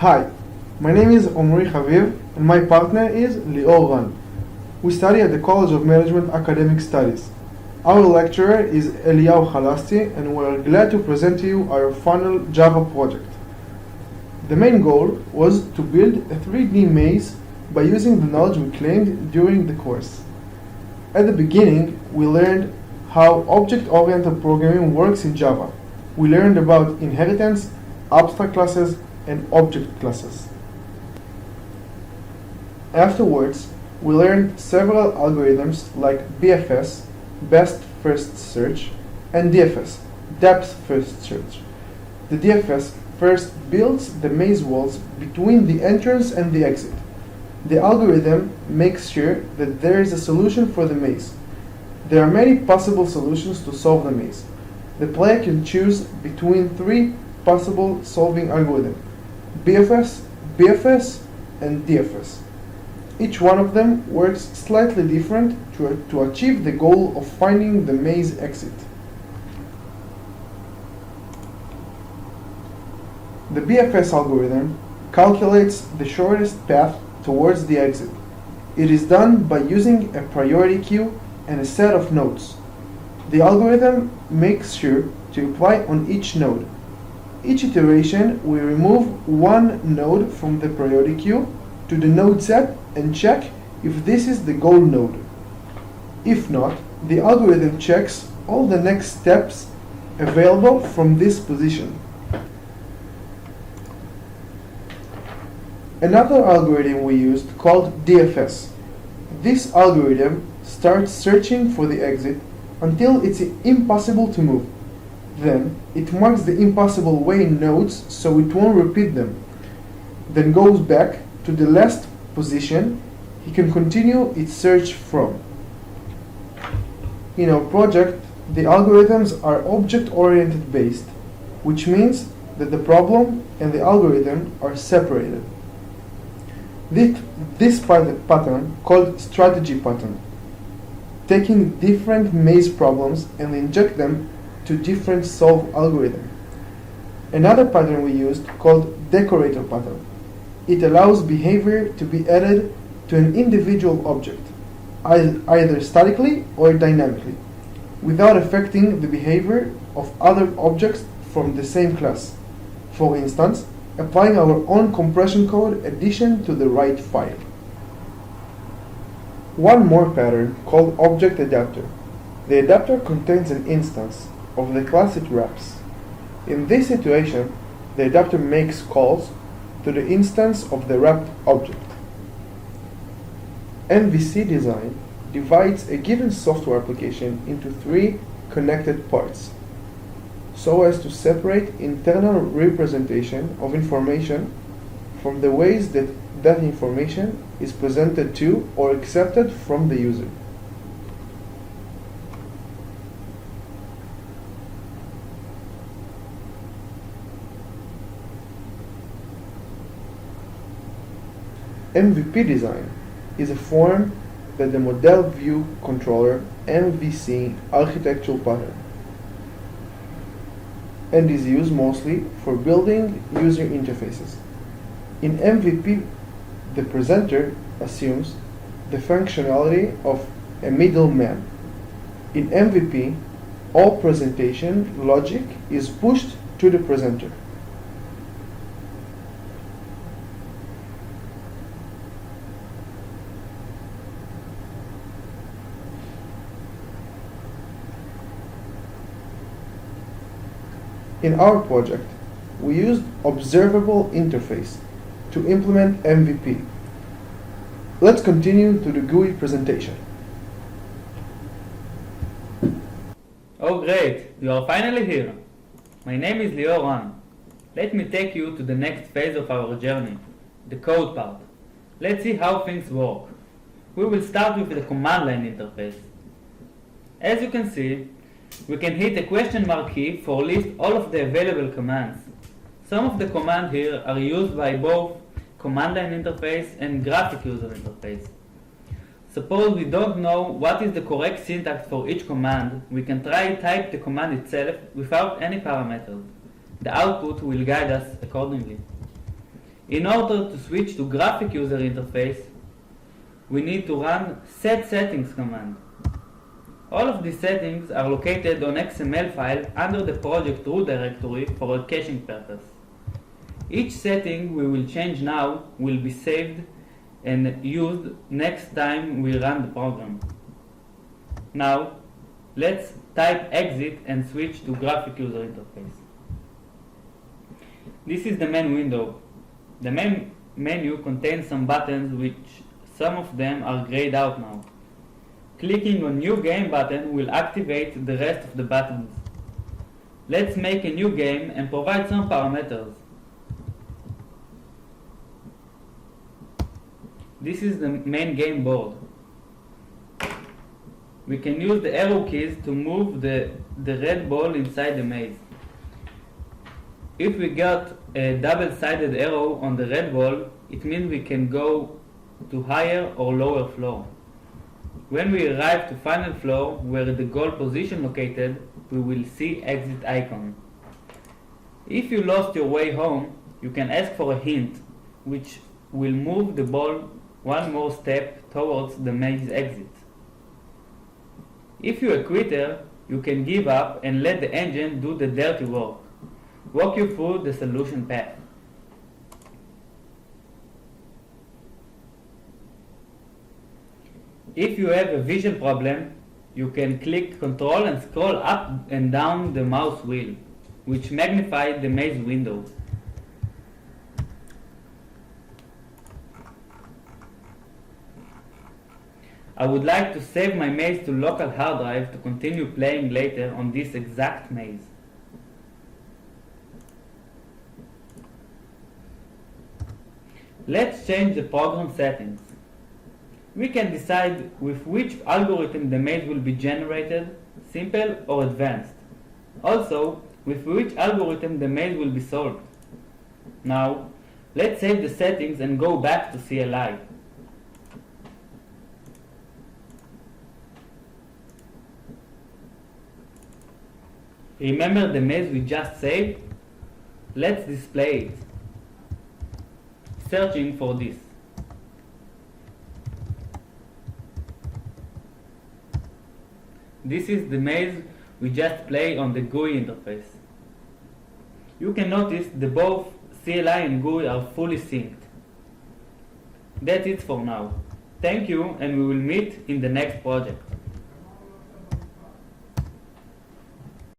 Hi, my name is Omri Haviv and my partner is Lior. We study at the College of Management Academic Studies. Our lecturer is Lior and we are glad to present to you our final Java project. The main goal was to build a 3D maze by using the knowledge we claimed during the course. At the beginning, we learned how object-oriented programming works in Java. We learned about inheritance, abstract classes, and object classes. Afterwards, we learned several algorithms like BFS, Best First Search, and DFS, Depth First Search. The DFS first builds the maze walls between the entrance and the exit. The algorithm makes sure that there is a solution for the maze. There are many possible solutions to solve the maze. The player can choose between three possible solving algorithms: BFS, BFS, and DFS. Each one of them works slightly different to achieve the goal of finding the maze exit. The BFS algorithm calculates the shortest path towards the exit. It is done by using a priority queue and a set of nodes. The algorithm makes sure to apply on each node. Each iteration we remove one node from the priority queue to the node set and check if this is the goal node. If not, the algorithm checks all the next steps available from this position. Another algorithm we used called DFS. This algorithm starts searching for the exit until it's impossible to move. Then it marks the impossible way nodes so it won't repeat them. Then goes back to the last position he can continue its search from. In our project, the algorithms are object-oriented based, which means that the problem and the algorithm are separated. This pattern, called strategy pattern, taking different maze problems and inject them to different solve algorithms. Another pattern we used called decorator pattern. It allows behavior to be added to an individual object, either statically or dynamically, without affecting the behavior of other objects from the same class. For instance, applying our own compression code addition to the right file. One more pattern called object adapter. The adapter contains an instance of the class it wraps. In this situation, the adapter makes calls to the instance of the wrapped object. MVC design divides a given software application into three connected parts, so as to separate internal representation of information from the ways that that information is presented to or accepted from the user. MVP design is a form that the Model View Controller MVC architectural pattern, and is used mostly for building user interfaces. In MVP, the presenter assumes the functionality of a middleman. In MVP, all presentation logic is pushed to the presenter. In our project, we used observable interface to implement MVP. Let's continue to the GUI presentation. Oh great, you are finally here. My name is Lior. Let me take you to the next phase of our journey, the code part. Let's see how things work. We will start with the command line interface. As you can see, we can hit a question mark key for list all of the available commands. Some of the commands here are used by both command line interface and graphic user interface. Suppose we don't know what is the correct syntax for each command, we can try type the command itself without any parameters. The output will guide us accordingly. In order to switch to graphic user interface, we need to run set settings command. All of these settings are located on XML file under the project root directory for a caching purpose. Each setting we will change now will be saved and used next time we run the program. Now, let's type exit and switch to graphic user interface. This is the main window. The main menu contains some buttons, which some of them are grayed out now. Clicking on New Game button will activate the rest of the buttons. Let's make a new game and provide some parameters. This is the main game board. We can use the arrow keys to move the red ball inside the maze. If we got a double-sided arrow on the red ball, it means we can go to higher or lower floor. When we arrive to final floor where the goal position located, we will see exit icon. If you lost your way home, you can ask for a hint, which will move the ball one more step towards the maze exit. If you're a quitter, you can give up and let the engine do the dirty work. Walk you through the solution path. If you have a vision problem, you can click Ctrl and scroll up and down the mouse wheel, which magnifies the maze window. I would like to save my maze to local hard drive to continue playing later on this exact maze. Let's change the program settings. We can decide with which algorithm the maze will be generated, simple or advanced. Also, with which algorithm the maze will be solved. Now, let's save the settings and go back to CLI. Remember the maze we just saved? Let's display it. Searching for this. This is the maze we just played on the GUI interface. You can notice that both CLI and GUI are fully synced. That's it for now. Thank you, and we will meet in the next project.